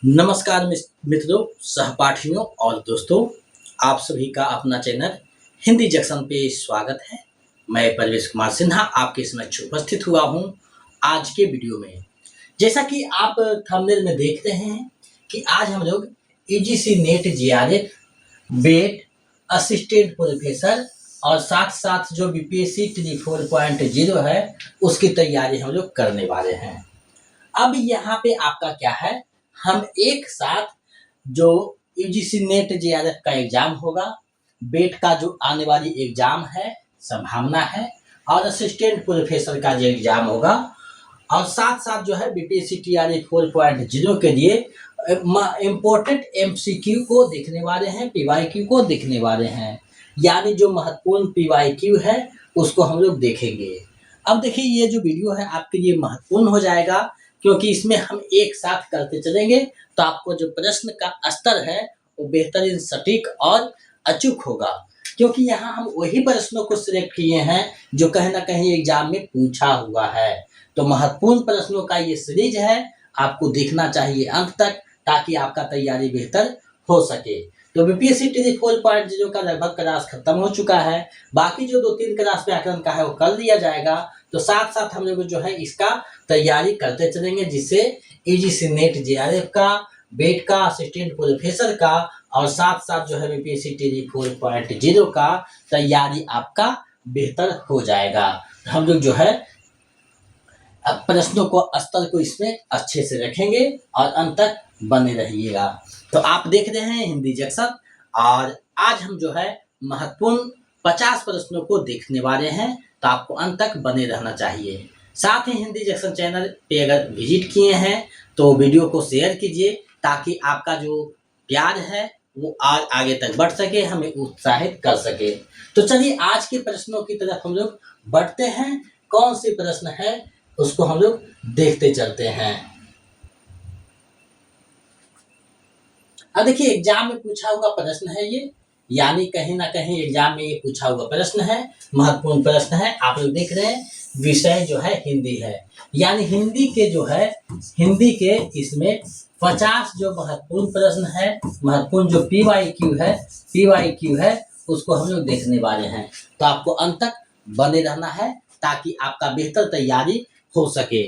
नमस्कार मित्रों, सहपाठियों और दोस्तों, आप सभी का अपना चैनल हिंदी जंक्शन पे स्वागत है। मैं परवेश कुमार सिन्हा आपके समक्ष उपस्थित हुआ हूँ आज के वीडियो में। जैसा कि आप थंबनेल में देख रहे हैं कि आज हम लोग यूजीसी नेट जीआरएफ, बेट, असिस्टेंट प्रोफेसर और साथ साथ जो बीपीएससी 4.0 है उसकी तैयारी हम लोग करने वाले हैं। अब यहाँ पे आपका क्या है, हम एक साथ जो यूजीसी नेट जेआरएफ का एग्जाम होगा, बेट का जो आने वाली एग्जाम है संभावना है, और असिस्टेंट प्रोफेसर का जो एग्जाम होगा, और साथ साथ जो है बीपीएससी टीआरई 4.0 के लिए इम्पोर्टेंट एमसीक्यू को देखने वाले हैं, पीवाईक्यू को देखने वाले हैं। यानी जो महत्वपूर्ण पीवाईक्यू है उसको हम लोग देखेंगे। अब देखिए, ये जो वीडियो है आपके लिए महत्वपूर्ण हो जाएगा क्योंकि इसमें हम एक साथ करते चलेंगे तो आपको जो प्रश्न का स्तर है वो बेहतरीन, सटीक और अचूक होगा। क्योंकि यहाँ हम वही प्रश्नों को सिलेक्ट किए हैं जो कहीं ना कहीं एग्जाम में पूछा हुआ है। तो महत्वपूर्ण प्रश्नों का ये सीरीज है, आपको देखना चाहिए अंत तक ताकि आपका तैयारी बेहतर हो सके। तो बीपीएससी 4.0 का लगभग क्लास खत्म हो चुका है, बाकी जो 2-3 क्लास व्याकरण का है वो कर दिया जाएगा। तो साथ साथ हम लोग जो है इसका तैयारी करते चलेंगे, जिससे यूजीसी नेट जेआरएफ का, बेट का, असिस्टेंट प्रोफेसर का और साथ साथ जो है बीपीएससी 4.0 का तैयारी आपका बेहतर हो जाएगा। हम लोग जो है प्रश्नों को, स्तर को इसमें अच्छे से रखेंगे और अंत तक बने रहिएगा। तो आप देख रहे हैं हिंदी जंक्शन, और आज हम जो है महत्वपूर्ण 50 प्रश्नों को देखने वाले हैं। तो आपको अंत तक बने रहना चाहिए। साथ ही हिंदी जंक्शन चैनल पे अगर विजिट किए हैं तो वीडियो को शेयर कीजिए ताकि आपका जो प्यार है वो आगे तक बढ़ सके, हमें उत्साहित कर सके। तो चलिए आज के प्रश्नों की तरफ हम लोग बढ़ते हैं। कौन से प्रश्न है उसको हम लोग देखते चलते हैं। अब देखिए, एग्जाम में पूछा हुआ प्रश्न है ये, यानी कहीं ना कहीं एग्जाम में ये पूछा हुआ प्रश्न है, महत्वपूर्ण प्रश्न है। आप लोग देख रहे हैं विषय जो है हिंदी है, यानी हिंदी के जो है, हिंदी के इसमें 50 जो महत्वपूर्ण प्रश्न है, महत्वपूर्ण जो पीवाईक्यू है उसको हम लोग देखने वाले हैं। तो आपको अंत तक बने रहना है ताकि आपका बेहतर तैयारी हो सके।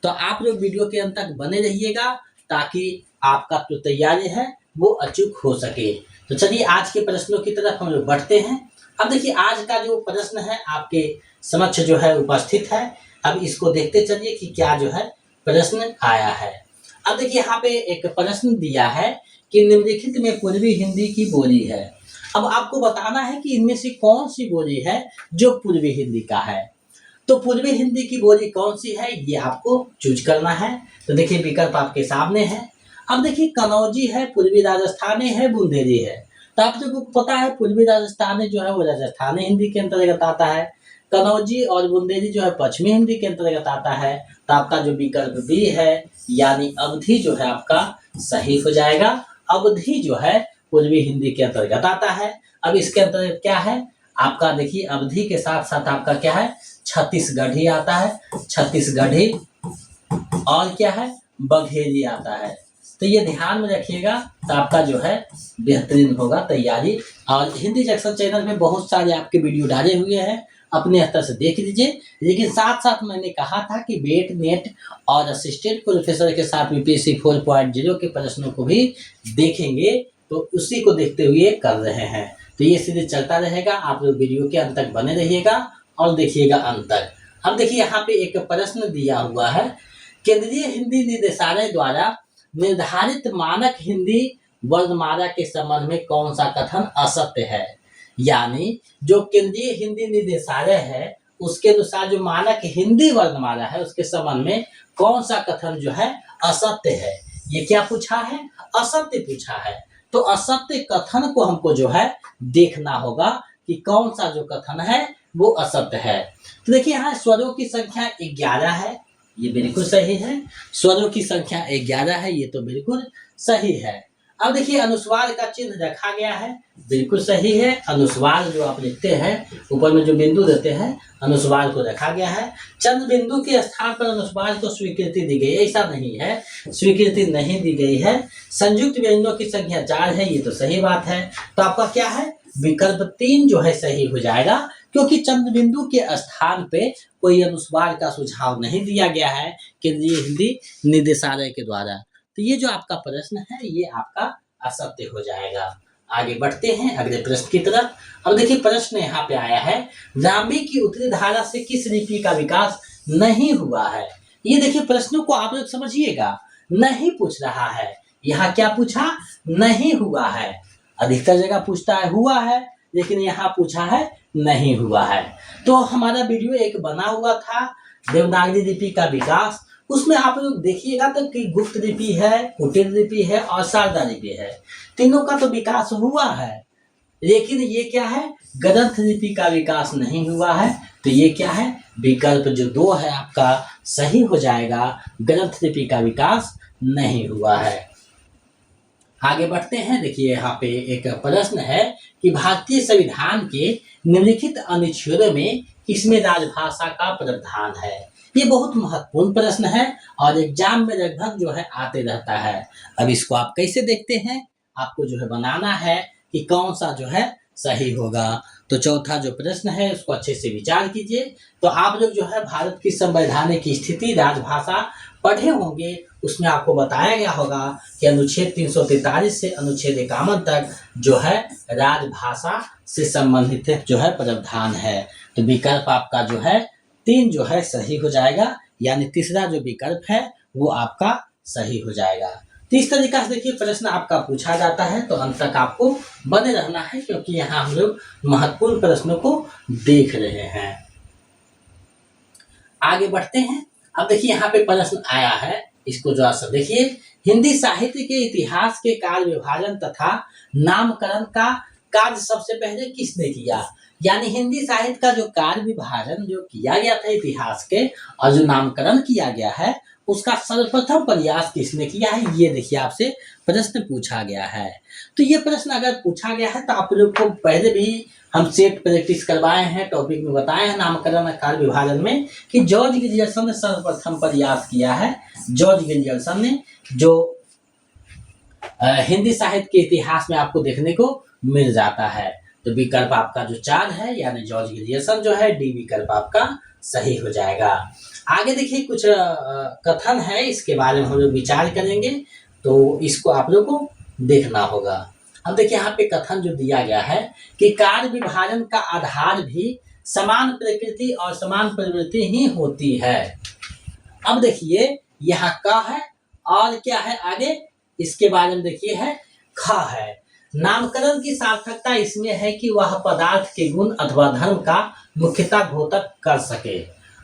तो आप लोग वीडियो के अंत तक बने रहिएगा ताकि आपका जो तैयारी है वो अचूक हो सके। तो चलिए आज के प्रश्नों की तरफ हम लोग बढ़ते हैं। अब देखिए, आज का जो प्रश्न है आपके समक्ष जो है उपस्थित है। अब इसको देखते चलिए कि क्या जो है प्रश्न आया है। अब देखिए, यहाँ पे एक प्रश्न दिया है कि निम्नलिखित में पूर्वी हिंदी की बोली है। अब आपको बताना है कि इनमें से कौन सी बोली है जो पूर्वी हिंदी का है। तो पूर्वी हिंदी की बोली कौन सी है ये आपको चूज करना है। तो देखिए, विकल्प आपके सामने है। अब देखिए, कनौजी है, पूर्वी राजस्थानी है, बुंदेली है। तो आप लोगों को पता है पूर्वी राजस्थानी जो है वो राजस्थानी हिंदी के अंतर्गत आता है, कनौजी और बुंदेली जो है पश्चिमी हिंदी के अंतर्गत आता है। तो आपका जो विकल्प बी है यानी अवधी जो है आपका सही हो जाएगा। अवधी जो है पूर्वी हिंदी के अंतर्गत आता है। अब इसके अंतर्गत क्या है आपका, देखिए अवधी के साथ साथ आपका क्या है, छत्तीसगढ़ी आता है, छत्तीसगढ़ी, और क्या है, बघेली आता है। तो ये ध्यान में रखिएगा तो आपका जो है बेहतरीन होगा तैयारी। और हिंदी जंक्शन चैनल में बहुत सारे आपके वीडियो डाले हुए हैं, अपने स्तर से देख लीजिए। लेकिन साथ साथ मैंने कहा था कि बेट, नेट और असिस्टेंट प्रोफेसर के साथ बीपीएससी 4.0 के प्रश्नों को भी देखेंगे, तो उसी को देखते हुए कर रहे हैं। तो ये सीरीज चलता रहेगा, आप लोग वीडियो के अंत तक बने रहिएगा और देखिएगा अंत तक। अब देखिए, यहाँ पे एक प्रश्न दिया हुआ है, केंद्रीय हिंदी निदेशालय द्वारा निर्धारित मानक हिंदी वर्णमाला के संबंध में कौन सा कथन असत्य है। यानी जो केंद्रीय हिंदी निदेशालय है उसके अनुसार जो मानक हिंदी वर्णमाला है उसके संबंध में कौन सा कथन जो है असत्य है। ये क्या पूछा है, असत्य पूछा है। तो असत्य कथन को हमको जो है देखना होगा कि कौन सा जो कथन है वो असत्य है। तो देखिए, यहाँ स्वरों की संख्या 11 है, ये बिल्कुल सही है। स्वरों की संख्या 11 है, ये तो बिल्कुल सही है। अब देखिए अनुस्वार का चिन्ह रखा गया है, बिल्कुल सही है। अनुस्वार जो आप लिखते हैं ऊपर में जो बिंदु देते हैं, अनुस्वार को रखा गया है। चंद्र बिंदु के स्थान पर अनुस्वार को स्वीकृति दी गई, ऐसा नहीं है, स्वीकृति नहीं दी गई है। संयुक्त व्यंजनों की संख्या 4 है, ये तो सही बात है। तो आपका क्या है, विकल्प 3 जो है सही हो जाएगा, क्योंकि चंद्र बिंदु के स्थान पे कोई अनुस्वार का सुझाव नहीं दिया गया है केंद्रीय हिंदी निदेशालय के द्वारा। तो ये जो आपका प्रश्न है ये आपका असत्य हो जाएगा। आगे बढ़ते हैं अगले प्रश्न की तरफ। अब देखिए प्रश्न यहाँ पे आया है, ब्राह्मी की उत्तरी धारा से किस लिपि का विकास नहीं हुआ है। ये देखिए प्रश्नों को आप लोग समझिएगा, नहीं पूछ रहा है, यहाँ क्या पूछा, नहीं हुआ है। अधिकतर जगह पूछता है हुआ है, लेकिन यहाँ पूछा है नहीं हुआ है। तो हमारा वीडियो एक बना हुआ था देवनागरी लिपि का विकास, उसमें आप लोग देखिएगा तो कि गुप्त लिपि है, कुटिल लिपि है और शारदा लिपि है, तीनों का तो विकास हुआ है। लेकिन ये क्या है, ग्रंथ लिपि का विकास नहीं हुआ है। तो ये क्या है, विकल्प जो 2 है आपका सही हो जाएगा, ग्रंथ लिपि का विकास नहीं हुआ है। आगे बढ़ते हैं। देखिए यहाँ पे एक प्रश्न है कि भारतीय संविधान के निम्नलिखित अनुच्छेदों में किसमें राजभाषा का प्रावधान है। ये बहुत महत्वपूर्ण प्रश्न है और एग्जाम में लगभग जो है आते रहता है। अब इसको आप कैसे देखते हैं, आपको जो है बनाना है कि कौन सा जो है सही होगा। तो चौथा जो प्रश्न है उसको अच्छे से विचार कीजिए। तो आप लोग जो है भारत की संवैधानिक स्थिति राजभाषा पढ़े होंगे, उसमें आपको बताया गया होगा कि अनुच्छेद 343 से अनुच्छेद 51 तक जो है राजभाषा से संबंधित जो है प्रावधान है। तो विकल्प आपका जो है 3 जो है सही हो जाएगा, यानी तीसरा जो विकल्प है वो आपका सही हो जाएगा। तो इस तरीका से देखिए प्रश्न आपका पूछा जाता है, तो अंत तक आपको बने रहना है, क्योंकि यहाँ हम लोग महत्वपूर्ण प्रश्नों को देख रहे हैं। आगे बढ़ते हैं। अब देखिए यहाँ पे प्रश्न आया है, इसको जो सा देखिए, हिंदी साहित्य के इतिहास के काल विभाजन तथा नामकरण का कार्य सबसे पहले किसने किया। यानी हिंदी साहित्य का जो कार्य विभाजन जो किया गया था इतिहास के और जो नामकरण किया गया है उसका सर्वप्रथम प्रयास किसने किया है, ये देखिए आपसे प्रश्न पूछा गया है। तो ये प्रश्न अगर पूछा गया है तो आप लोग को पहले भी हम सेट प्रैक्टिस करवाए हैं, टॉपिक में बताए हैं नामकरण कार्य विभाजन में कि जॉर्ज गिलियर्सन ने सर्वप्रथम प्रयास किया है। जॉर्ज गिलियर्सन ने जो हिंदी साहित्य के इतिहास में आपको देखने को मिल जाता है। तो विकल्प आपका जो 4 है यानी जॉर्ज गिलियर्सन जो है, डी विकल्प आपका सही हो जाएगा। आगे देखिए कुछ कथन है, इसके बारे में हम लोग विचार करेंगे, तो इसको आप लोग को देखना होगा। अब देखिए यहाँ पे कथन जो दिया गया है कि कार्य विभाजन का आधार भी समान प्रकृति और समान प्रवृत्ति ही होती है। अब देखिए यहाँ का है और क्या है आगे, इसके बारे में देखिए है ख है। नामकरण की सार्थकता इसमें है कि वह पदार्थ के गुण अथवा धर्म का मुख्यता घोतक कर सके।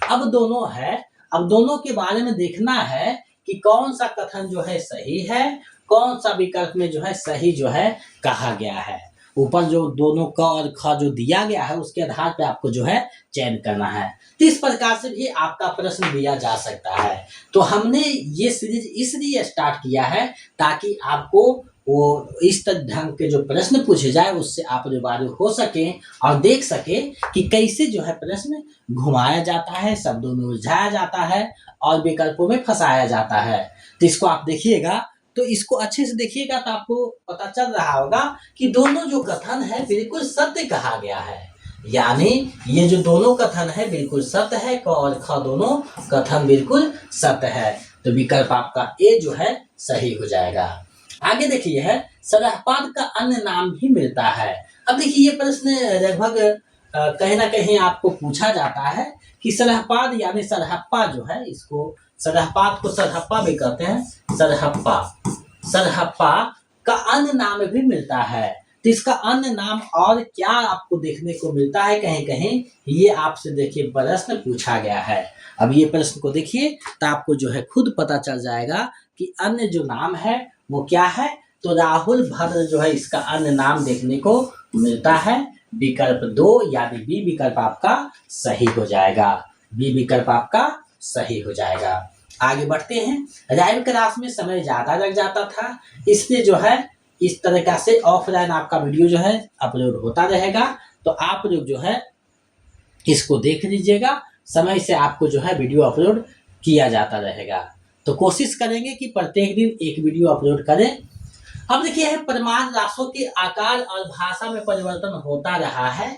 अब दोनों है, अब दोनों के बारे में देखना है कि कौन सा कथन जो है सही है, कौन सा विकल्प में जो है सही जो है कहा गया है। ऊपर जो दोनों क और ख जो दिया गया है उसके आधार पे आपको जो है चयन करना है। तो इस प्रकार से भी आपका प्रश्न दिया जा सकता है। तो हमने ये सीरीज इसलिए स्टार्ट किया है ताकि आपको वो इस ढंग के जो प्रश्न पूछे जाए उससे आप निवारण हो सके और देख सके कि कैसे जो है प्रश्न घुमाया जाता है, शब्दों में उलझाया जाता है और विकल्पों में फंसाया जाता है। तो इसको आप देखिएगा, तो इसको अच्छे से देखिएगा तो आपको पता चल रहा होगा कि दोनों जो कथन है बिल्कुल सत्य कहा गया है। यानी ये जो दोनों कथन है बिल्कुल सत्य है, क और ख दोनों कथन बिल्कुल सत्य है। तो विकल्प आपका ए जो है सही हो जाएगा। आगे देखिए है सरहपाद का अन्य नाम भी मिलता है। अब देखिए ये प्रश्न लगभग कहीं ना कहीं आपको पूछा जाता है कि सरहपाद यानी सरहप्पा जो है, इसको सरहपाद को सरहप्पा भी कहते हैं, सरहप्पा, सरहप्पा का अन्य नाम भी मिलता है। तो इसका अन्य नाम और क्या आपको देखने को मिलता है कहीं कहीं, ये आपसे देखिए प्रश्न पूछा गया है। अब ये प्रश्न को देखिए तो आपको जो है खुद पता चल जाएगा कि अन्य जो नाम है वो क्या है। तो राहुल भद्र जो है इसका अन्य नाम देखने को मिलता है। विकल्प 2 यानी बी विकल्प आपका सही हो जाएगा, बी विकल्प आपका सही हो जाएगा। आगे बढ़ते हैं। राइम क्लास में समय ज्यादा लग जाता था, इसलिए जो है इस तरीका से ऑफलाइन आपका वीडियो जो है अपलोड होता रहेगा। तो आप लोग जो है इसको देख लीजिएगा, समय से आपको जो है वीडियो अपलोड किया जाता रहेगा। तो कोशिश करेंगे कि प्रत्येक दिन एक वीडियो अपलोड करें। अब देखिए प्रमाण राशियों के आकार और भाषा में परिवर्तन होता रहा है,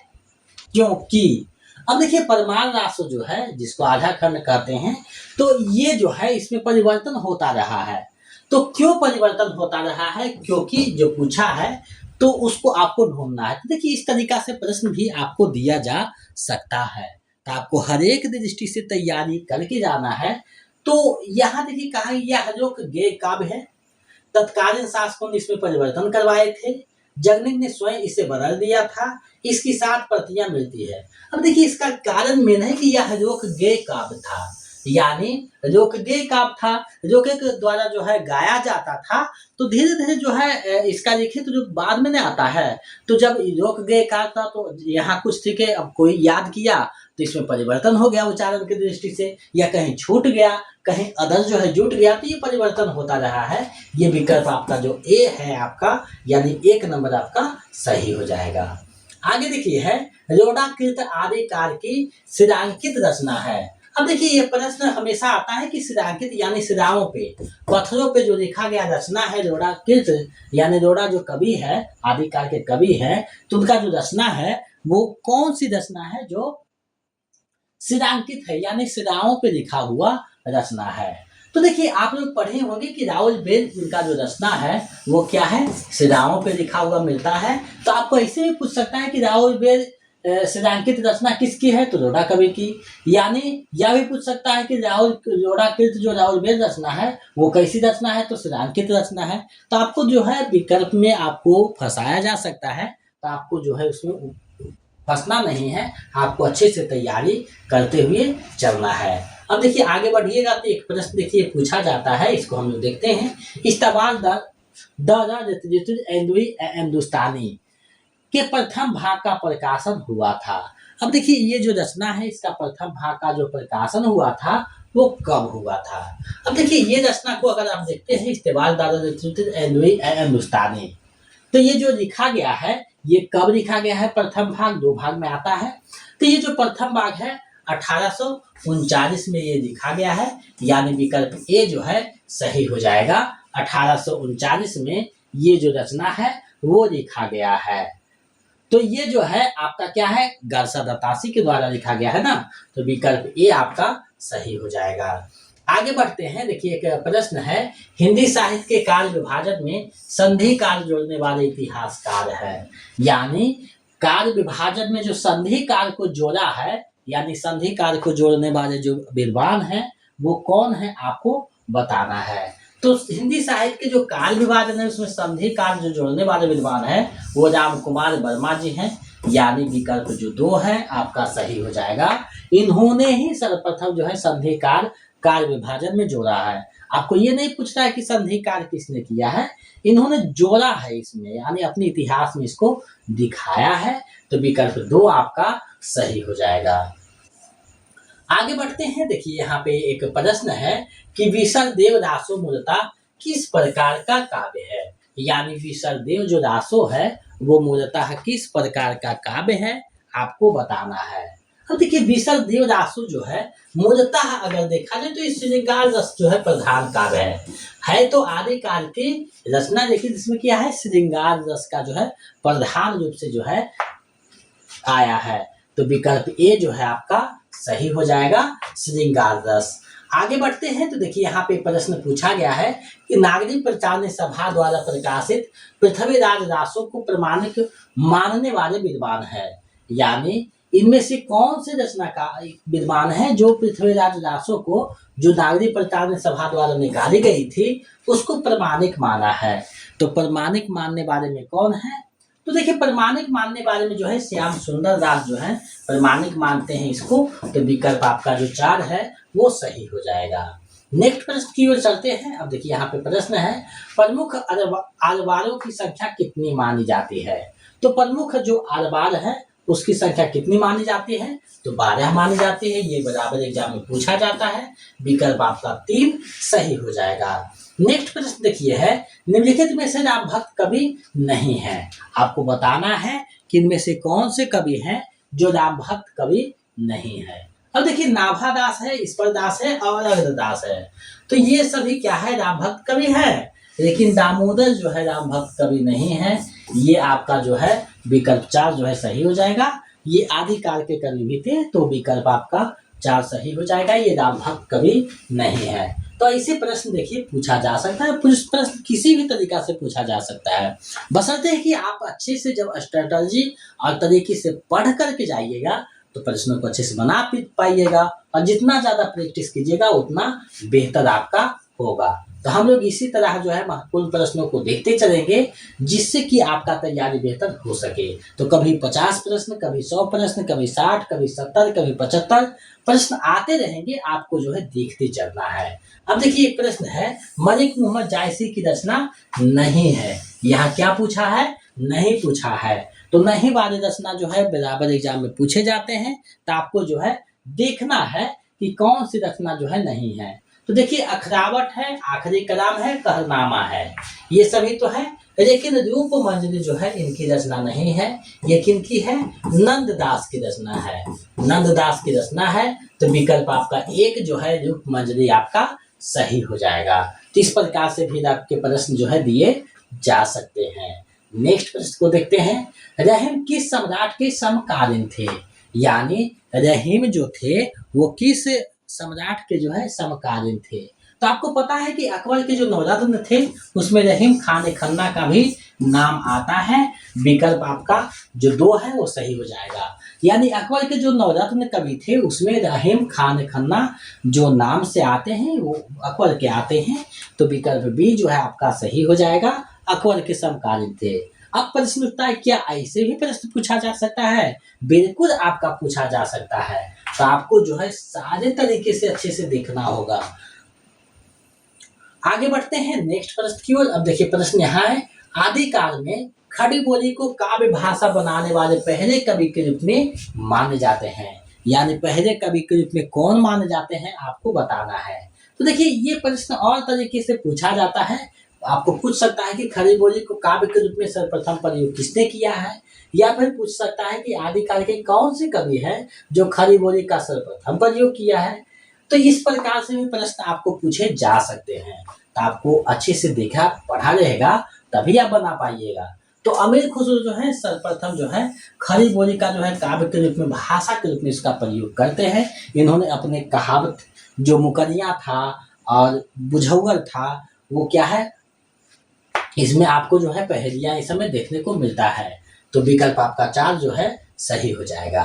क्योंकि अब देखिए प्रमाण राशि जो है जिसको आधा खंड कहते हैं, तो ये जो है इसमें परिवर्तन होता रहा है। तो क्यों परिवर्तन होता रहा है? क्योंकि जो पूछा है तो उसको आपको ढूंढना है। तो देखिए इस तरीका से प्रश्न भी आपको दिया जा सकता है, तो आपको हर एक दृष्टि से तैयारी करके जाना है। तो यहाँ देखिए कहा यह जो गेय काव्य है, तत्कालीन शासकों ने इसमें परिवर्तन करवाए थे, जगनिक ने स्वयं इसे बदल दिया था, इसकी 7 प्रतियां मिलती है। अब देखिए इसका कारण मेन है कि यह लोक गेय काव्य था, यानी लोक गेय काव्य था, लोक के द्वारा जो है गाया जाता था। तो धीरे धीरे जो है इसका लिखित जो बाद में आता है, तो जब लोक गेय काव्य था तो यहाँ कुछ थे, अब कोई याद किया तो इसमें परिवर्तन हो गया उच्चारण की दृष्टि से, या कहीं छूट गया, कहीं अदर जो है जुट गया, तो ये परिवर्तन होता रहा है। ये विकल्प आपका जो ए है आपका, यानी 1 नंबर आपका सही हो जाएगा। आगे देखिए है रोडाकृत आदि काल की शिलांकित रचना है। अब देखिए ये प्रश्न हमेशा आता है कि शिलांकित यानी शिलाओं पे, पत्थरों पे जो लिखा गया रचना है रोडाकृत, यानी रोडा जो कवि है, आदिकाल के कवि है, तो उनका जो रचना है वो कौन सी रचना है जो शिलांकित है, यानी शिलाओं पे लिखा हुआ रचना है। तो देखिए आप लोग पढ़े होंगे कि राउल बेल इनका जो रचना है वो क्या है, शिलाओं पे लिखा हुआ मिलता है। तो आपको ऐसे भी पूछ सकता है कि राउल बेल शिलांकित रचना किसकी है, तो रोडा कवि की। यानी यह भी पूछ सकता है कि रोडाकृत जो राउल बेल रचना है वो कैसी रचना है, तो शिलांकित रचना है। तो आपको जो है विकल्प में आपको फंसाया जा सकता है, तो आपको जो है उसमें फंसना नहीं है, आपको अच्छे से तैयारी करते हुए चलना है। अब देखिए आगे बढ़िएगा तो एक प्रश्न देखिए पूछा जाता है, इसको हम लोग देखते हैं। इस्तवाल हिंदुस्तानी के प्रथम भाग का प्रकाशन हुआ था। अब देखिए ये जो रचना है इसका प्रथम भाग का जो प्रकाशन हुआ था वो कब हुआ था। अब देखिए ये रचना को अगर आप देखते हैं इस्तवाल हिंदुस्तानी, तो ये जो लिखा गया है ये कब लिखा गया है, प्रथम भाग 2 भाग में आता है। तो ये जो प्रथम भाग है 1839 में ये लिखा गया है, यानी विकल्प ए जो है सही हो जाएगा। 1839 में ये जो रचना है वो लिखा गया है। तो ये जो है आपका क्या है, गारसा दत्तासी के द्वारा लिखा गया है ना, तो विकल्प ए आपका सही हो जाएगा। आगे बढ़ते हैं, देखिए एक प्रश्न है, हिंदी साहित्य के काल विभाजन में संधि काल जोड़ने वाले इतिहासकार है। यानी काल विभाजन में जो संधि काल को जोड़ा है, यानी संधि काल को जोड़ने वाले जो विद्वान हैं वो कौन है आपको बताना है। तो हिंदी साहित्य के जो काल विभाजन है उसमें संधि काल जो जोड़ने वाले विद्वान है वो राम कुमार वर्मा जी हैं, यानी विकल्प जो 2 है आपका सही हो जाएगा। इन्होंने ही सर्वप्रथम जो है संधि काल विभाजन में जोड़ा है। आपको ये नहीं पूछना है कि संधि काल किसने किया है, इन्होंने जोड़ा है इसमें, यानी अपने इतिहास में इसको दिखाया है। तो विकल्प 2 आपका सही हो जाएगा। आगे बढ़ते हैं, देखिए यहाँ पे एक प्रश्न है कि विसर्देव दासो मूलतः किस प्रकार का काव्य है। यानी विसर्देव जो दासो है वो मूलतः किस प्रकार का काव्य है आपको बताना है। अब देखिए विसर्देव दासो जो है मूलतः अगर देखा जाए तो इस श्रृंगार रस जो है प्रधान काव्य है तो आदिकाल की रचना देखिए जिसमें क्या है, श्रृंगार रस का जो है प्रधान रूप से जो है आया है। तो विकल्प ए जो है आपका सही हो जाएगा, श्रृंगार रस। आगे बढ़ते हैं तो देखिए यहाँ पे प्रश्न पूछा गया है कि नागरिक प्रचार सभा द्वारा प्रकाशित पृथ्वीराज दासों को प्रमाणिक मानने वाले विद्वान है। यानी इनमें से कौन से रचना का विद्वान है जो पृथ्वीराज दासों को जो नागरिक प्रचार सभा द्वारा निकाली गई थी उसको प्रमाणिक माना है। तो प्रमाणिक मानने वाले में कौन है, तो देखिए प्रमाणिक मानने वाले में जो है श्याम सुंदर दास जो है प्रमाणिक मानते हैं इसको। तो विकल्प आपका जो 4 है वो सही हो जाएगा। नेक्स्ट प्रश्न की ओर चलते हैं। अब देखिए यहाँ पे प्रश्न है, प्रमुख आलवारों की संख्या कितनी मानी जाती है। तो प्रमुख जो आलवार है उसकी संख्या कितनी मानी जाती है, तो 12 मानी जाती है। ये बराबर एग्जाम में पूछा जाता है। विकल्प आपका 3 सही हो जाएगा। नेक्स्ट प्रश्न देखिए है, निम्नलिखित में से राम भक्त कवि नहीं है। आपको बताना है कि इनमें से कौन से कवि हैं जो राम भक्त कवि नहीं है। अब देखिए नाभादास है, ईश्वरदास है और अग्रदास है, तो ये सभी क्या है, राम भक्त कवि है। लेकिन दामोदर जो है राम भक्त कवि नहीं है। ये आपका जो है विकल्प 4 जो है सही हो जाएगा। ये आदिकाल के कवि भी थे, तो विकल्प आपका 4 सही हो जाएगा। ये राम भक्त कवि नहीं है। तो ऐसे प्रश्न देखिए पूछा जा सकता है, प्रश्न किसी भी तरीका से पूछा जा सकता है, बशर्ते कि आप अच्छे से जब स्ट्रेटजी और तरीके से पढ़ करके जाइएगा तो प्रश्नों को अच्छे से बना पाइएगा, और जितना ज़्यादा प्रैक्टिस कीजिएगा उतना बेहतर आपका होगा। तो हम लोग इसी तरह जो है महत्वपूर्ण प्रश्नों को देखते चलेंगे, जिससे कि आपका तैयारी बेहतर हो सके। तो कभी 50 प्रश्न, कभी 100 प्रश्न, कभी 60, कभी 70, कभी 75 प्रश्न आते रहेंगे, आपको जो है देखते चलना है। अब देखिए एक प्रश्न है, मलिक मोहम्मद जायसी की रचना नहीं है। यहाँ क्या पूछा है, नहीं पूछा है। तो नहीं वाली रचना जो है बराबर एग्जाम में पूछे जाते हैं, तो आपको जो है देखना है कि कौन सी रचना जो है नहीं है। तो देखिए अखरावट है, आखिरी कलाम है, कहरनामा है, ये सभी तो है। लेकिन रूप मंजरी जो है इनकी रचना नहीं है। ये किनकी है, नंददास की रचना है, नंददास की रचना है। तो विकल्प आपका 1 जो है रूप मंजरी आपका सही हो जाएगा। तो इस प्रकार से भी आपके प्रश्न जो है दिए जा सकते हैं। नेक्स्ट प्रश्न को देखते हैं, रहीम किस सम्राट के समकालीन थे। यानी रहीम जो थे वो किस सम्राट के जो है समकालीन थे। तो आपको पता है कि अकबर के जो नवरत्न थे उसमें रहीम खान खन्ना का भी नाम आता है। विकल्प आपका जो 2 है वो सही हो जाएगा। यानी अकबर के जो नवरत्न कवि थे उसमें रहीम खान खन्ना जो नाम से आते हैं वो अकबर के आते हैं। तो विकल्प बी जो है आपका सही हो जाएगा, अकबर के समकालीन थे। अब प्रश्न उठता है, क्या ऐसे भी प्रश्न पूछा जा सकता है? बिल्कुल आपका पूछा जा सकता है। तो आपको जो है सारे तरीके से अच्छे से देखना होगा। आगे बढ़ते हैं नेक्स्ट प्रश्न की ओर। अब देखिए प्रश्न यहाँ है, आदिकाल में खड़ी बोली को काव्य भाषा बनाने वाले पहले कवि के रूप में माने जाते हैं। यानी पहले कवि के रूप में कौन माने जाते हैं आपको बताना है। तो देखिए ये प्रश्न और तरीके से पूछा जाता है। आपको पूछ सकता है कि खड़ी बोली को काव्य के रूप में सर्वप्रथम प्रयोग किसने किया है, या फिर पूछ सकता है कि आदिकाल के कौन से कवि हैं जो खड़ी बोली का सर्वप्रथम प्रयोग किया है। तो इस प्रकार से भी प्रश्न आपको पूछे जा सकते हैं। तो आपको अच्छे से देखा पढ़ा रहेगा तभी आप बना पाइएगा। तो अमीर खुसरो जो है सर्वप्रथम जो है खड़ी बोली का जो है काव्य के रूप में, भाषा के रूप में इसका प्रयोग करते हैं। इन्होंने अपने कहावत जो मुकनिया था और बुझौर था वो क्या है, इसमें आपको जो है पहेलियां इस समय देखने को मिलता है। तो विकल्प आपका 4 जो है सही हो जाएगा।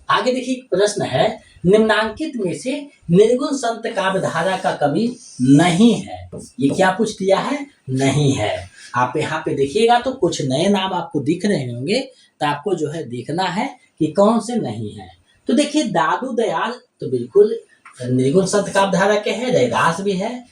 आगे देखिए प्रश्न है, निम्नांकित में से निर्गुण संत काव्य धारा का कवि नहीं है। ये क्या पूछ दिया है, नहीं है। आप यहाँ पे देखिएगा तो कुछ नए नाम आपको दिख रहे होंगे, तो आपको जो है देखना है कि कौन से नहीं है। तो देखिए दादू दयाल तो बिल्कुल निर्गुण संत काव्य धारा के हैं, रैदास भी है,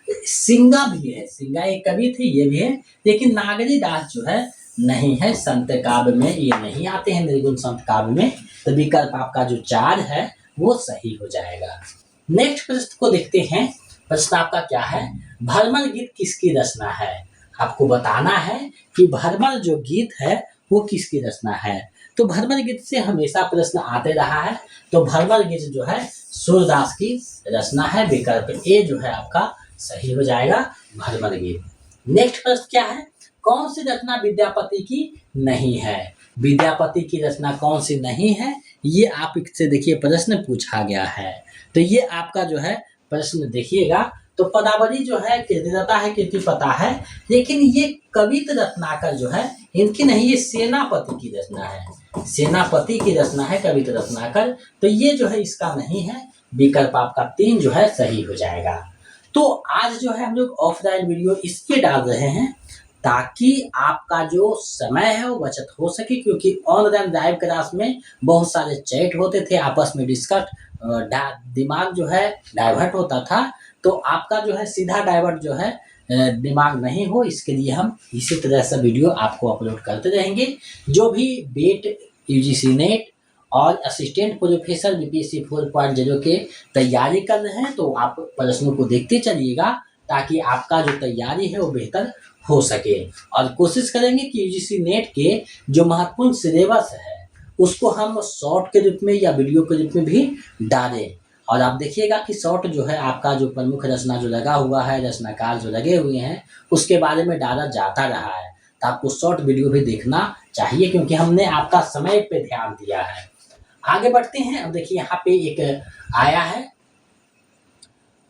सिंगा भी है, सिंगा एक कवि थे ये भी है। लेकिन नागरी दास जो है नहीं है, संत काव्य में ये नहीं आते हैं, निर्गुण संत काव्य में। तो विकल्प आपका जो 4 है वो सही हो जाएगा। नेक्स्ट प्रश्न को देखते हैं। प्रश्न आपका क्या है, भ्रमर गीत किसकी रचना है। आपको बताना है कि भ्रमर जो गीत है वो किसकी रचना है। तो भ्रमर गीत से हमेशा प्रश्न आते रहा है। तो भ्रमर गीत जो है सूरदास की रचना है। विकल्प ए जो है आपका सही हो जाएगा, भ्रमर गीत। नेक्स्ट प्रश्न क्या है, कौन सी रचना विद्यापति की नहीं है। विद्यापति की रचना कौन सी नहीं है, ये आप इससे देखिए प्रश्न पूछा गया है। तो ये आपका जो है प्रश्न देखिएगा। तो पदावली जो है कीर्तिदाता है, कीर्ति पता है, लेकिन ये कवित रत्नाकर जो है इनकी नहीं, ये सेनापति की रचना है। सेनापति की रचना है कवित रत्नाकर। तो ये जो है इसका नहीं है। विकल्प आपका 3 जो है सही हो जाएगा। तो आज जो है हम लोग ऑफलाइन वीडियो इसलिए डाल रहे हैं ताकि आपका जो समय है वो बचत हो सके, क्योंकि ऑनलाइन लाइव क्लास में बहुत सारे चैट होते थे, आपस में डिस्कस, दिमाग जो है डाइवर्ट होता था। तो आपका जो है सीधा डाइवर्ट जो है दिमाग नहीं हो, इसके लिए हम इसी तरह से वीडियो आपको अपलोड करते रहेंगे। जो भी बेट, यूजीसी नेट और असिस्टेंट प्रोफेसर बीपीएससी 4.0 के तैयारी कर रहे हैं तो आप प्रश्नों को देखते चलिएगा। ताकि आपका जो तैयारी है वो बेहतर हो सके। और कोशिश करेंगे कि यूजीसी नेट के जो महत्वपूर्ण सिलेबस है उसको हम शॉर्ट के रूप में या वीडियो के रूप में भी डालें। और आप देखिएगा कि शॉर्ट जो है आपका जो प्रमुख रचना जो लगा हुआ है, रचनाकार जो लगे हुए हैं, उसके बारे में डाला जाता रहा है। तो आपको शॉर्ट वीडियो भी देखना चाहिए, क्योंकि हमने आपका समय पे ध्यान दिया है। आगे बढ़ते हैं। अब देखिए यहाँ पे एक आया है,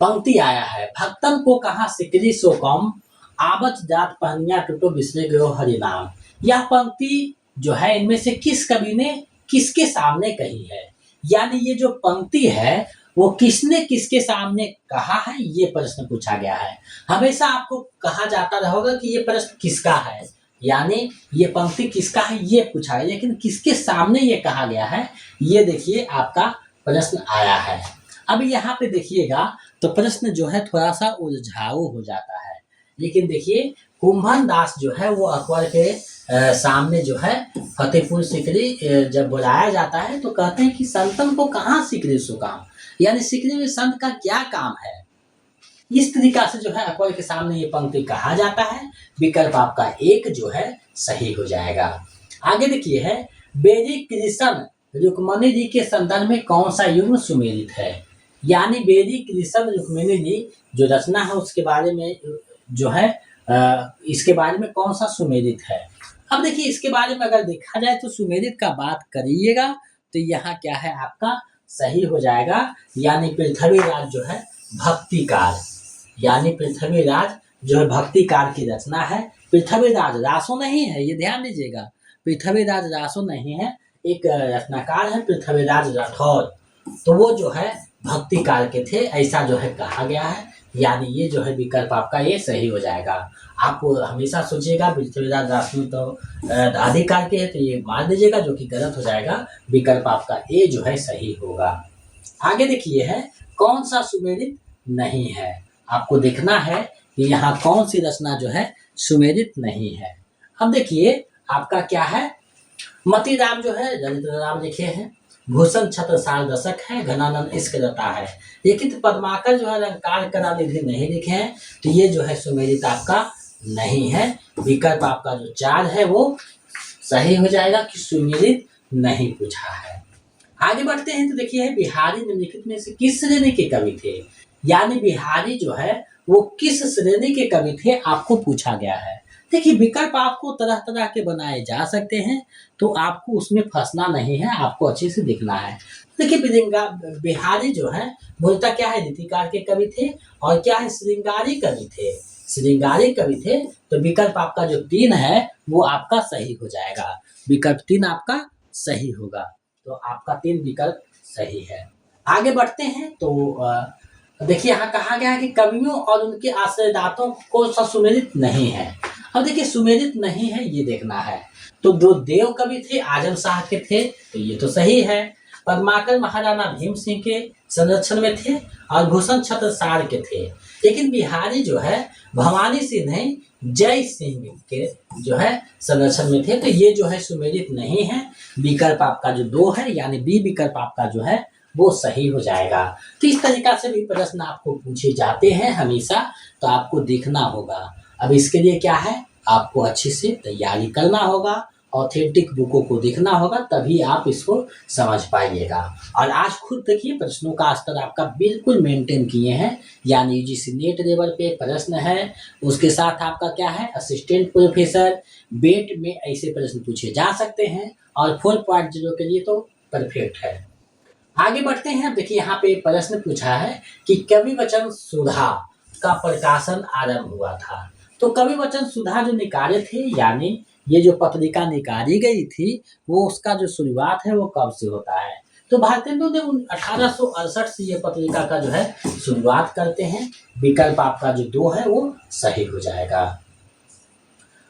पंक्ति आया है, भक्तन को कहा सिकरी सो कम, आवत जात पहनिया टूटो बिसरे गयो हरिनाम। यह पंक्ति जो है इनमें से किस कवि ने किसके सामने कही है, यानी ये जो पंक्ति है वो किसने किसके सामने कहा है, ये प्रश्न पूछा गया है। हमेशा आपको कहा जाता रहेगा कि ये प्रश्न किसका है, यानी ये पंक्ति किसका है ये पूछा है, लेकिन किसके सामने ये कहा गया है, ये देखिए आपका प्रश्न आया है। अब यहाँ पे देखिएगा तो प्रश्न जो है थोड़ा सा उलझाऊ हो जाता है, लेकिन देखिए कुंभन दास जो है वो अकबर के सामने जो है फतेहपुर सिकरी जब बुलाया जाता है तो कहते हैं कि संतन को कहाँ सिकरी सो काम, यानी सिकरी में संत का क्या काम है। इस तरीका से जो है अकबर के सामने ये पंक्ति कहा जाता है। विकल्प आपका एक जो है सही हो जाएगा। आगे देखिए है, बेरी कृष्ण रुक्मणी जी के संदर्भ में कौन सा युग्म सुमेलित है, यानी बेरी कृष्ण रुक्मिणी जी जो रचना है उसके बारे में जो है इसके बारे में कौन सा सुमेलित है। अब देखिए इसके बारे में अगर देखा जाए तो सुमेलित का बात करिएगा तो यहाँ क्या है आपका सही हो जाएगा, यानी पृथ्वीराज जो है भक्तिकार, यानी पृथ्वीराज जो है भक्तिकार की रचना है। पृथ्वीराज रासो नहीं है, ये ध्यान दीजिएगा, पृथ्वीराज रासो नहीं है, एक रचनाकार है पृथ्वीराज राठौर, तो वो जो है भक्तिकार के थे, ऐसा जो है कहा गया है, यानी ये जो है विकल्प आपका ये सही हो जाएगा। आप हमेशा सोचिएगा पृथ्वीराज रासो तो अधिकार के है, तो ये मान दीजिएगा, जो कि गलत हो जाएगा। विकल्प आपका ए जो है सही होगा। आगे देखिए है, कौन सा सुमेलित नहीं है, आपको देखना है कि यहाँ कौन सी रचना जो है सुमेलित नहीं है। अब देखिए आपका क्या है, मतीराम जो है ललित राम लिखे हैं, भूषण छत्र साल दशक है, घनानंद इश्क रता है, लेकिन पद्माकर जो है अलंकार करा निधि नहीं लिखे हैं, तो ये जो है सुमेलित आपका नहीं है। विकल्प आपका जो 4 है वो सही हो जाएगा कि सुमेलित नहीं पूछा है। आगे बढ़ते हैं तो देखिए बिहारी निम्नलिखित में से किस श्रेणी के कवि थे, यानी बिहारी जो है वो किस श्रेणी के कवि थे आपको पूछा गया है। देखिए विकल्प आपको तरह तरह के बनाए जा सकते हैं, तो आपको उसमें फंसना नहीं है, आपको अच्छे से दिखना है। देखिए बिहारी जो है मूलतः क्या है रीतिकार के कवि थे, और क्या है श्रृंगारी कवि थे, श्रृंगारी कवि थे। तो विकल्प आपका जो 3 है वो आपका सही हो जाएगा। विकल्प 3 आपका सही होगा, तो आपका 3 विकल्प सही है। आगे बढ़ते हैं तो देखिए यहाँ कहा गया है कि कवियों और उनके आश्रयदाताओं को सुमेलित नहीं है। अब देखिए सुमेलित नहीं है ये देखना है, तो दो देव कवि थे आजम शाह के थे, तो ये तो सही है। पद्माकर महाराणा भीम सिंह के संरक्षण में थे और भूषण छत्र सार के थे, लेकिन बिहारी जो है भवानी सिंह नहीं जय सिंह के जो है संरक्षण में थे, तो ये जो है सुमेलित नहीं है। विकल्प आपका जो 2 है, यानी बी विकल्प आपका जो है वो सही हो जाएगा। तो इस तरीका से भी प्रश्न आपको पूछे जाते हैं हमेशा, तो आपको देखना होगा। अब इसके लिए क्या है, आपको अच्छे से तैयारी करना होगा, ऑथेंटिक बुकों को देखना होगा, तभी आप इसको समझ पाइएगा। और आज खुद देखिए प्रश्नों का स्तर आपका बिल्कुल मेंटेन किए हैं, यानी यूजीसी नेट लेवल पे प्रश्न है, उसके साथ आपका क्या है असिस्टेंट प्रोफेसर बेट में ऐसे प्रश्न पूछे जा सकते हैं, और 4.0 के लिए तो परफेक्ट है। आगे बढ़ते हैं। देखिए यहाँ पे प्रश्न पूछा है कि कवि वचन सुधा का प्रकाशन आरंभ हुआ था, तो कवि वचन सुधा जो निकाले थे, यानी ये जो पत्रिका निकाली गई थी वो उसका जो शुरुआत है वो कब से होता है, तो भारतेंदु ने 1868 से ये पत्रिका का जो है शुरुआत करते हैं। विकल्प आपका जो 2 है वो सही हो जाएगा।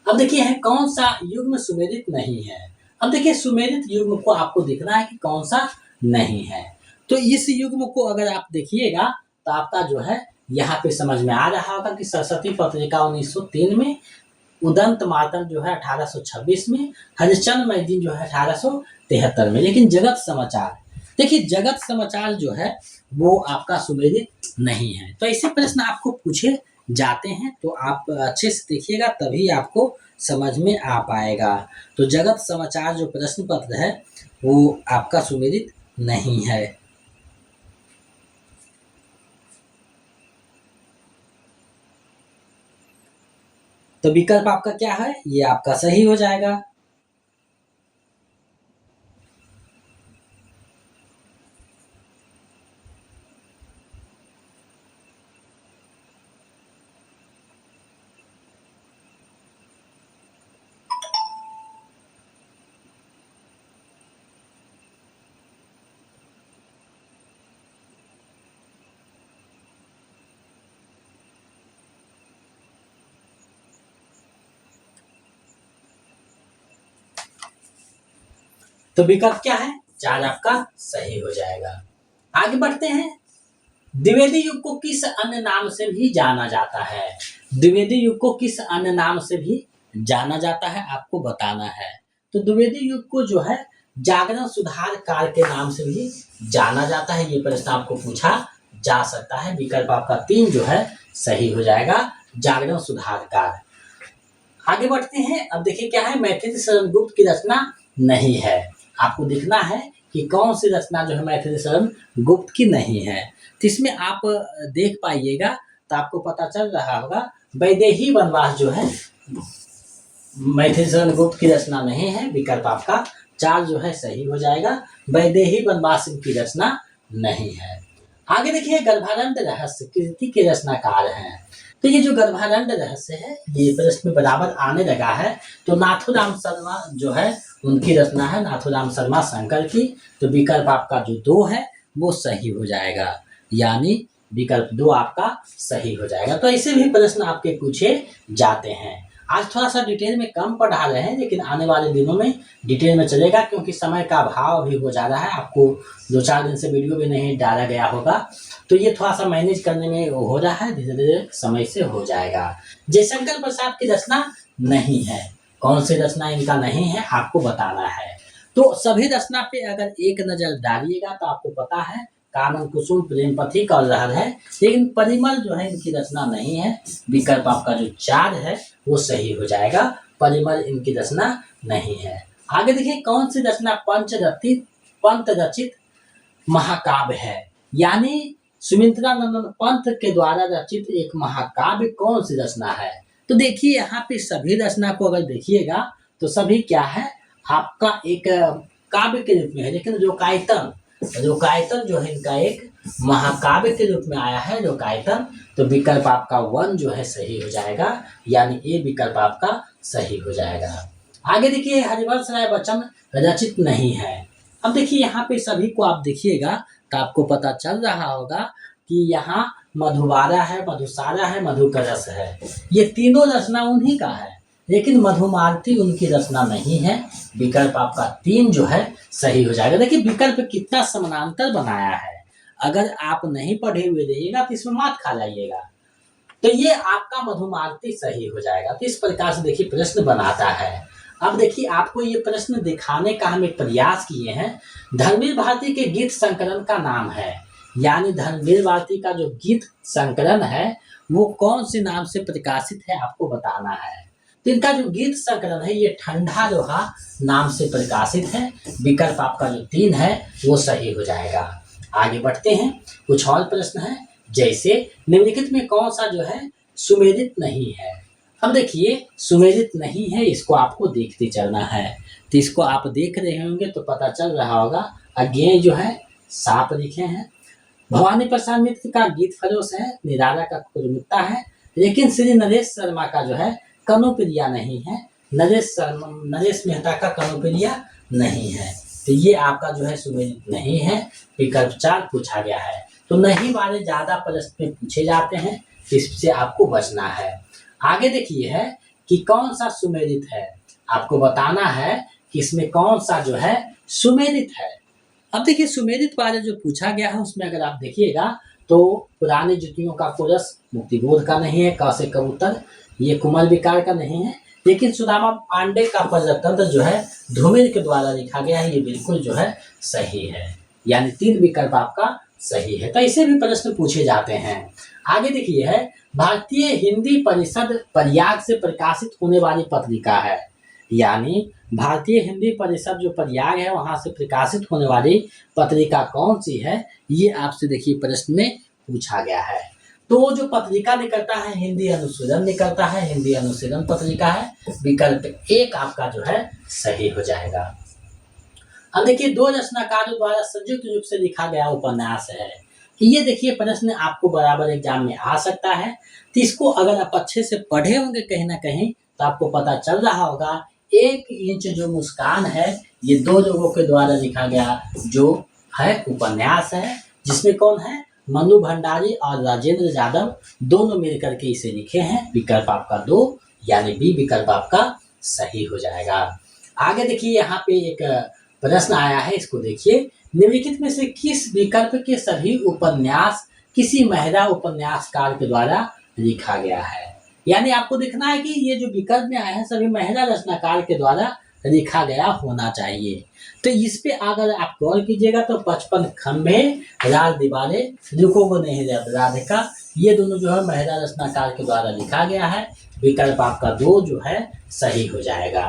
अब देखिए है कौन सा युग्म सुमेलित नहीं है। अब देखिए सुमेलित युग्म को आपको देखना है कि कौन सा नहीं है, तो इस युग्म को अगर आप देखिएगा तो आपका जो है यहाँ पे समझ में आ रहा होगा कि सरस्वती पत्रिका 1903 में, उदंत मातम जो है 1826 में, हरिश्चंद्र मैगजीन जो है 1873 में, लेकिन जगत समाचार, देखिए जगत समाचार जो है वो आपका सुमेलित नहीं है। तो ऐसे प्रश्न आपको पूछे जाते हैं, तो आप अच्छे से देखिएगा तभी आपको समझ में आ पाएगा। तो जगत समाचार जो प्रश्न पत्र है वो आपका सुमेलित नहीं है। तो विकल्प आपका क्या है, ये आपका सही हो जाएगा। तो विकल्प क्या है, 4 आपका सही हो जाएगा। आगे बढ़ते हैं। द्विवेदी युग को किस अन्य नाम से भी जाना जाता है? द्विवेदी युग को किस अन्य नाम से भी जाना जाता है, आपको बताना है। तो द्विवेदी युग को जो है जागरण सुधार काल के नाम से भी जाना जाता है। ये प्रश्न आपको पूछा जा सकता है। विकल्प आपका 3 जो है सही हो जाएगा, जागरण सुधार काल। आगे बढ़ते हैं। अब देखिए क्या है, मैथिली शरण गुप्त की रचना नहीं है। आपको देखना है कि कौन सी रचना जो है मैथिली शरण गुप्त की नहीं है। तो इसमें आप देख पाइएगा तो आपको पता चल रहा होगा वैदेही वनवास जो है मैथिली शरण गुप्त की रचना नहीं है। विकल्प आपका 4 जो है सही हो जाएगा, वैदेही वनवास की रचना नहीं है। आगे देखिए, गर्भारंभ रहस्य कृति के रचनाकार हैं। तो ये जो गर्भारंभ रहस्य है ये प्रश्न में बराबर आने लगा है। तो नाथूराम शर्मा जो है उनकी रचना है, नाथूराम शर्मा शंकर की। तो विकल्प आपका जो 2 है वो सही हो जाएगा, यानी विकल्प 2 आपका सही हो जाएगा। तो ऐसे भी प्रश्न आपके पूछे जाते हैं। आज थोड़ा सा डिटेल में कम पढ़ा रहे हैं, लेकिन आने वाले दिनों में डिटेल में चलेगा, क्योंकि समय का अभाव भी हो जा रहा है। आपको 2-4 दिन से वीडियो भी नहीं डाला गया होगा, तो ये थोड़ा सा मैनेज करने में हो रहा है, धीरे धीरे समय से हो जाएगा। जयशंकर प्रसाद की रचना नहीं है। कौन सी रचना इनका नहीं है आपको बताना है। तो सभी रचना पे अगर एक नजर डालिएगा तो आपको पता है कानन कुसुम, प्रेम पथिक और लहर है, लेकिन परिमल जो है इनकी रचना नहीं है। विकल्प आपका जो 4 है वो सही हो जाएगा, परिमल इनकी रचना नहीं है। आगे देखिए, कौन सी रचना पंत रचित महाकाव्य है, यानी सुमित्रा नंदन पंत के द्वारा रचित एक महाकाव्य कौन सी रचना है। तो देखिए यहाँ पे सभी रचना को अगर देखिएगा तो सभी क्या है, आपका एक काव्य के रूप में है, लेकिन रोकायतन जो है इनका एक महाकाव्य के रूप में आया है, रोकायतन। तो विकल्प आपका 1 जो है सही हो जाएगा, यानी ए विकल्प आपका सही हो जाएगा। आगे देखिए, हरिवंश राय बच्चन रचित नहीं है। अब देखिए यहाँ पे सभी को आप देखिएगा तो आपको पता चल रहा होगा कि यहाँ मधुबारा है, मधुसारा है, मधुकरस है। ये तीनों रचना उन्हीं का है, लेकिन मधुमालती उनकी रचना नहीं है। विकल्प आपका 3 जो है सही हो जाएगा। देखिए विकल्प कितना समानांतर बनाया है, अगर आप नहीं पढ़े हुए रहिएगा तो इसमें मात खा जाइएगा। तो ये आपका मधुमालती सही हो जाएगा। तो इस प्रकार से देखिए प्रश्न बनाता है। अब देखिए आपको ये प्रश्न दिखाने का हम एक प्रयास किए हैं। धर्मवीर भारती के गीत संकलन का नाम है, यानी धर्मवीर भारती का जो गीत संकलन है वो कौन से नाम से प्रकाशित है आपको बताना है। तो इनका जो गीत संकलन है ये ठंडा लोहा नाम से प्रकाशित है। विकल्प आपका जो 3 है वो सही हो जाएगा। आगे बढ़ते हैं, कुछ और प्रश्न है, जैसे निम्नलिखित में कौन सा जो है सुमेलित नहीं है। अब देखिए सुमेलित नहीं है, इसको आपको देखते चलना है। तो इसको आप देख रहे होंगे तो पता चल रहा होगा। अज्ञेय जो है 7 लिखे हैं। भवानी प्रसाद मित्र का गीत फरोश है, निराला का कुरमुत्ता है, लेकिन श्री नरेश शर्मा का जो है कनुप्रिया नहीं है। नरेश मेहता का कनुप्रिया नहीं है। तो ये आपका जो है सुमेलित नहीं है। विकल्प 4 पूछा गया है। तो नहीं वाले ज्यादा प्रश्न में पूछे जाते हैं, इससे आपको बचना है। आगे देखिए है कि कौन सा सुमेलित है, आपको बताना है कि इसमें कौन सा जो है सुमेलित है। अब देखिए सुमेलित वाले जो पूछा गया है उसमें अगर आप देखिएगा तो पुरानी जुतियों का कोरस मुक्तिबोध का नहीं है, क से कबूतर ये कुमल विकार का नहीं है, लेकिन सुदामा पांडे का प्रजातंत्र जो है धूमिल के द्वारा लिखा गया है, ये बिल्कुल जो है सही है, यानी 3 विकल्प आपका सही है। तो ऐसे भी प्रश्न पूछे जाते हैं। आगे देखिए है, भारतीय हिंदी परिषद प्रयाग से प्रकाशित होने वाली पत्रिका है। यानी भारतीय हिंदी परिषद जो प्रयाग है वहां से प्रकाशित होने वाली पत्रिका कौन सी है, ये आपसे देखिए प्रश्न में पूछा गया है। तो वो जो पत्रिका निकलता है हिंदी अनुशीलन निकलता है, हिंदी अनुशीलन पत्रिका है। विकल्प एक आपका जो है सही हो जाएगा। अब देखिए, दो रचनाकारों द्वारा संयुक्त रूप से लिखा गया उपन्यास है। ये देखिए प्रश्न आपको बराबर एग्जाम में आ सकता है, तो इसको अगर आप अच्छे से पढ़े होंगे कहीं ना कहीं तो आपको पता चल रहा होगा। एक इंच जो मुस्कान है, ये दो लोगों के द्वारा लिखा गया जो है उपन्यास है, जिसमें कौन है, मनु भंडारी और राजेंद्र यादव दोनों मिलकर के इसे लिखे हैं। विकल्प आपका 2 यानी बी विकल्प आपका सही हो जाएगा। आगे देखिए, यहाँ पे एक प्रश्न आया है, इसको देखिए। निम्नलिखित में से किस विकल्प के सभी उपन्यास किसी महिला उपन्यासकार के द्वारा लिखा गया है। यानी आपको देखना है कि ये जो विकल्प में आए हैं सभी महिला रचनाकार के द्वारा लिखा गया होना चाहिए। तो इस पे अगर आप गौर कीजिएगा तो 55 खंभे, लाल दीवारें, रुको नहीं राधिका, ये दोनों जो है महिला रचनाकार के द्वारा लिखा गया है। विकल्प आपका 2 जो है सही हो जाएगा।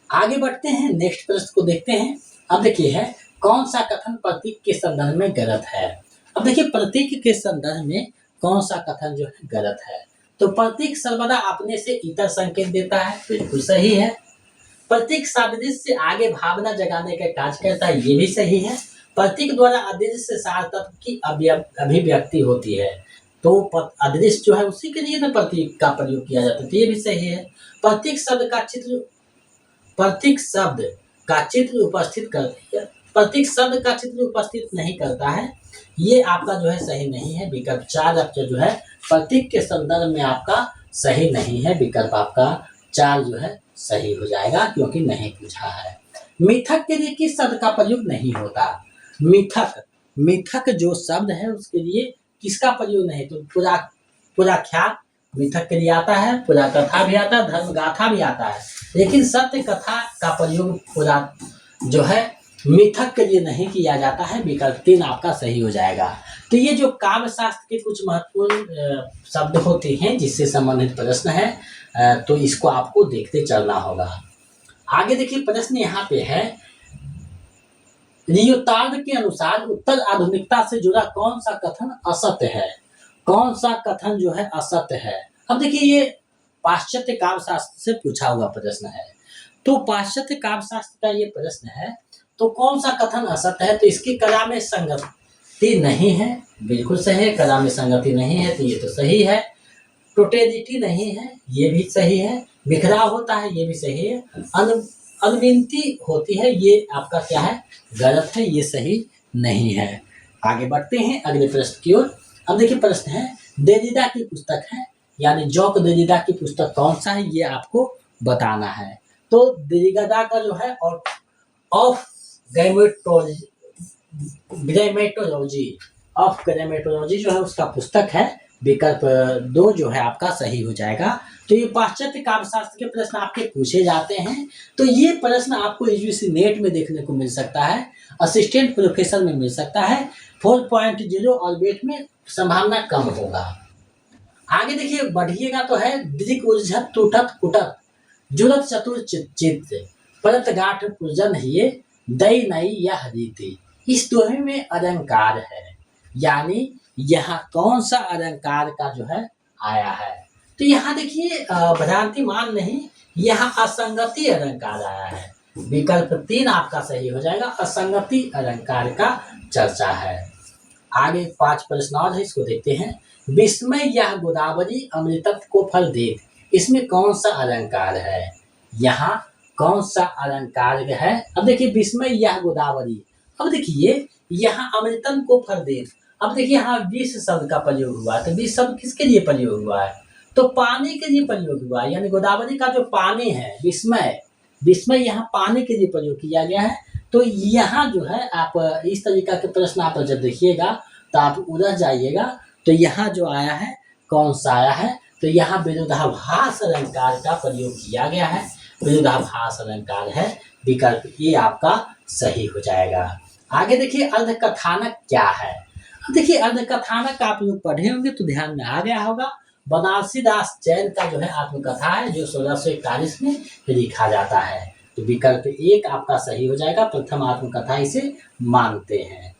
आगे बढ़ते हैं, नेक्स्ट प्रश्न को देखते हैं। अब देखिए है, कौन सा कथन प्रतीक के संदर्भ में गलत है। अब देखिए, प्रतीक के संदर्भ में कौन सा कथन जो है गलत है। तो प्रतीक सर्वदा अपने से इतर संकेत देता है, बिल्कुल सही है। प्रतीक सादृश्य से आगे भावना जगाने का कार्य करता है, ये भी सही है। प्रतीक द्वारा अदृश्य सार तत्व की अभिव्यक्ति होती है, तो अदृश्य जो है उसी के लिए ना प्रतीक का प्रयोग किया जाता है, तो ये भी सही है। प्रतीक शब्द का चित्र उपस्थित करती है, प्रतीक शब्द का चित्र उपस्थित नहीं करता है, ये आपका जो है सही नहीं है। विकल्प 4 आपका जो है प्रतीक के संदर्भ में आपका सही नहीं है। विकल्प आपका 4 जो है सही हो जाएगा, क्योंकि नहीं पूछा है। मिथक के लिए किस शब्द का प्रयोग नहीं होता। मिथक जो शब्द है उसके लिए किसका प्रयोग नहीं, तो पुराख्यात मिथक के लिए आता है, पुरा कथा भी आता है, धर्म गाथा भी आता है, लेकिन सत्य कथा का प्रयोग पुरा जो है मिथक के लिए नहीं किया जाता है। विकल्प 3 आपका सही हो जाएगा। तो ये जो काव्य शास्त्र के कुछ महत्वपूर्ण शब्द होते हैं जिससे संबंधित प्रश्न है, तो इसको आपको देखते चलना होगा। आगे देखिए, प्रश्न यहाँ पे है, लियोटार्ड के अनुसार उत्तर आधुनिकता से जुड़ा कौन सा कथन असत्य है। कौन सा कथन जो है असत्य है। अब देखिए, ये पाश्चात्य काव्य शास्त्र से पूछा हुआ प्रश्न है, तो पाश्चात्य काव्य शास्त्र का ये प्रश्न है, तो कौन सा कथन असत्य है। तो इसकी कला में संगति नहीं है, बिल्कुल सही है। कला में संगति नहीं है, तो ये तो सही है। टोटेलिटी नहीं है, ये भी सही है। बिखराव होता है, ये भी सही है। अनविनती होती है, ये आपका क्या है, गलत है, ये सही नहीं है। आगे बढ़ते हैं अगले प्रश्न की ओर। अब देखिए, प्रश्न है, देरिडा की पुस्तक है, यानी जॉक देरिडा की पुस्तक कौन सा है, ये आपको बताना है। तो देरिडा का जो है ऑफ ग्रामेटोलॉजी जो है उसका पुस्तक है। विकल्प 2 जो है आपका सही हो जाएगा। तो ये पाश्चात्य काव्यशास्त्र के प्रश्न आपके पूछे जाते हैं, तो ये प्रश्न आपको यूजीसी नेट में देखने को मिल सकता है, असिस्टेंट प्रोफेसर में मिल सकता है। 4.0 और वेट में संभावना कम होगा। आगे देखिए, बढ़िएगा तो है, दृक उर्झत टूटत कुटत जुलत चतुर चित्त परत गाठ पुरजन ये दई नई यह रीति। इस दोहे में अलंकार है, यानी यहाँ कौन सा अलंकार का जो है आया है। तो यहाँ देखिए, भ्रांति मान नहीं, यहाँ असंगति अलंकार आया है। विकल्प 3 आपका सही हो जाएगा, असंगति अलंकार का चर्चा है। आगे 5 प्रश्न और है, इसको देखते हैं। विस्मय यह गोदावरी अमृतत्व को फल देत, इसमें कौन सा अलंकार है। यहाँ कौन सा अलंकार है। अब देखिए, विस्मय यह गोदावरी, अब देखिए यहाँ अमृतन को फल देत। अब देखिए, यहाँ विष शब्द का प्रयोग हुआ है, तो विष शब्द किसके लिए प्रयोग हुआ है, तो पानी के लिए प्रयोग हुआ है। यानी गोदावरी का जो पानी है, विस्मय यहाँ पानी के लिए प्रयोग किया गया है। तो यहाँ जो है आप इस तरीका के प्रश्न आप जब देखिएगा तो आप उलझ जाइएगा। तो यहाँ जो आया है, कौन सा आया है, तो यहाँ विरोधाभास अलंकार का प्रयोग किया गया है। विरोधाभास अलंकार है, विकल्प ये आपका सही हो जाएगा। आगे देखिए, अर्धकथानक क्या है। देखिए अर्धकथानक आप लोग पढ़े होंगे तो ध्यान में आ गया होगा। बनारसी दास जैन का जो है आत्मकथा है जो 1641 में लिखा जाता है। तो विकल्प 1 आपका सही हो जाएगा। प्रथम आत्मकथा इसे मानते हैं।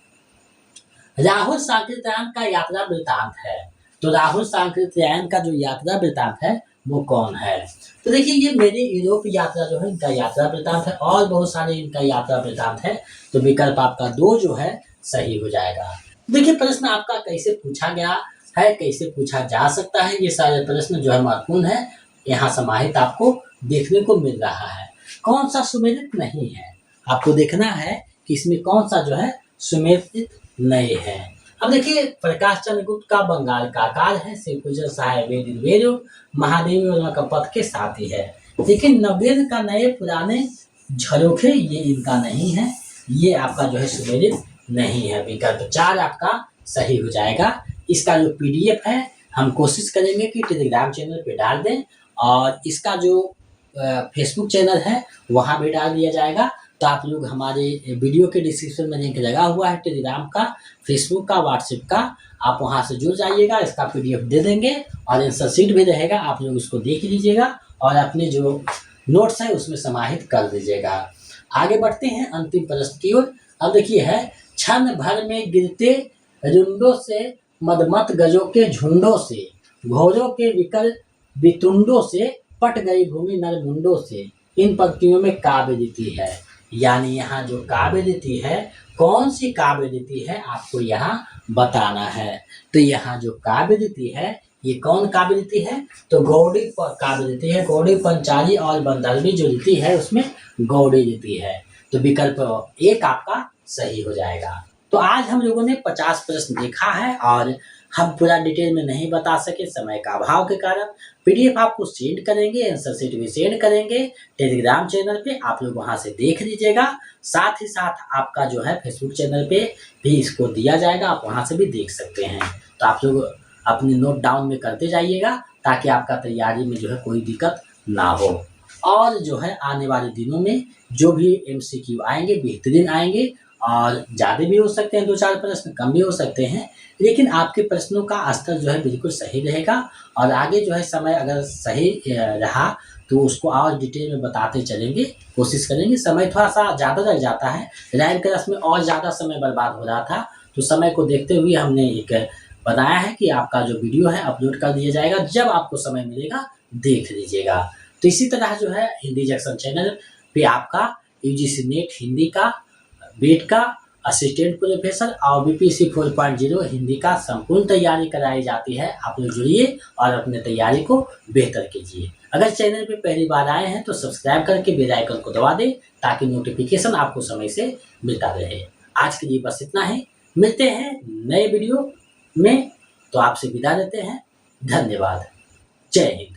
राहुल सांकृत्यायन का यात्रा वृतांत है। तो राहुल सांकृत्यायन का जो यात्रा वृतांत है वो कौन है? तो देखिए ये मेरे यूरोप यात्रा जो है इनका यात्रा वृतांत है और बहुत सारे इनका यात्रा वृतांत है। तो विकल्प आपका 2 जो है सही हो जाएगा। देखिए प्रश्न आपका कैसे पूछा गया है, कैसे पूछा जा सकता है, ये सारे प्रश्न जो है महत्वपूर्ण है, यहाँ समाहित आपको देखने को मिल रहा है। कौन सा सुमेलित नहीं है, आपको देखना है कि इसमें कौन सा जो है सुमेलित नहीं है। अब देखिए प्रकाश चंद्र गुप्त का बंगाल का आकार है, श्रीकुजर साहेब वेद महादेवी वर्मा का पथ के साथी है। लेकिन नवेद का नए पुराने झरोखे ये इनका नहीं है, ये आपका जो है सुमेलित नहीं है। विकल्प 4 आपका सही हो जाएगा। इसका जो पीडीएफ है हम कोशिश करेंगे कि टेलीग्राम चैनल पे डाल दें और इसका जो फेसबुक चैनल है वहाँ भी डाल दिया जाएगा। तो आप लोग हमारे वीडियो के डिस्क्रिप्शन में लिंक लगा हुआ है टेलीग्राम का, फेसबुक का, व्हाट्सएप का, आप वहाँ से जुड़ जाइएगा। इसका पीडीएफ दे देंगे और आंसर शीट भी रहेगा, आप लोग उसको देख लीजिएगा और अपने जो नोट्स है उसमें समाहित कर दीजिएगा। आगे बढ़ते हैं अंतिम प्रश्न की ओर। अब देखिए है, क्षण भर में गिरते रुंडों से, मदमत गजों के झुंडों से, घोड़ों के विकल वितुंडों से, पट गई भूमि नरमुंडों से, इन पंक्तियों में काव्य रीति है। यानी यहाँ जो काव्य रीति है, कौन सी काव्य रीति है आपको यहाँ बताना है। तो यहाँ जो काव्य रीति है ये कौन काव्य रीति है? तो गौड़ी काव्य रीति है। गौड़ी, पंचाली और बंदरवी जो रीति है उसमें गौड़ी रीति है। तो विकल्प 1 आपका सही हो जाएगा। तो आज हम लोगों ने 50 प्रश्न देखा है और हम पूरा डिटेल में नहीं बता सके समय का अभाव के कारण। पीडीएफ आपको सेंड करेंगे, आंसर शीट भी सेंड करेंगे टेलीग्राम चैनल पे, आप लोग वहां से देख लीजिएगा। साथ ही साथ आपका जो है फेसबुक चैनल पे भी इसको दिया जाएगा, आप वहां से भी देख सकते हैं। तो आप लोग अपने नोट डाउन में करते जाइएगा ताकि आपका तैयारी में जो है कोई दिक्कत ना हो। और जो है आने वाले दिनों में जो भी MCQ आएंगे बेहतरीन आएंगे और ज़्यादा भी हो सकते हैं, 2-4 प्रश्न कम भी हो सकते हैं, लेकिन आपके प्रश्नों का स्तर जो है बिल्कुल सही रहेगा। और आगे जो है समय अगर सही रहा तो उसको और डिटेल में बताते चलेंगे, कोशिश करेंगे। समय थोड़ा सा ज़्यादा लग जाता है, रैंक क्लास में और ज़्यादा समय बर्बाद हो रहा था, तो समय को देखते हुए हमने एक बताया है कि आपका जो वीडियो है अपलोड कर दिया जाएगा, जब आपको समय मिलेगा देख लीजिएगा। तो इसी तरह जो है हिंदी जंक्शन चैनल पे आपका UGC नेट हिंदी का, बीट का, असिस्टेंट प्रोफेसर और BPSC 4.0 हिंदी का संपूर्ण तैयारी कराई जाती है। आप लोग जुड़िए और अपने तैयारी को बेहतर कीजिए। अगर चैनल पे पहली बार आए हैं तो सब्सक्राइब करके बेल आइकन को दबा दें ताकि नोटिफिकेशन आपको समय से मिलता रहे। आज के लिए बस इतना ही, मिलते हैं नए वीडियो में। तो आपसे विदा लेते हैं, धन्यवाद, जय हिंद।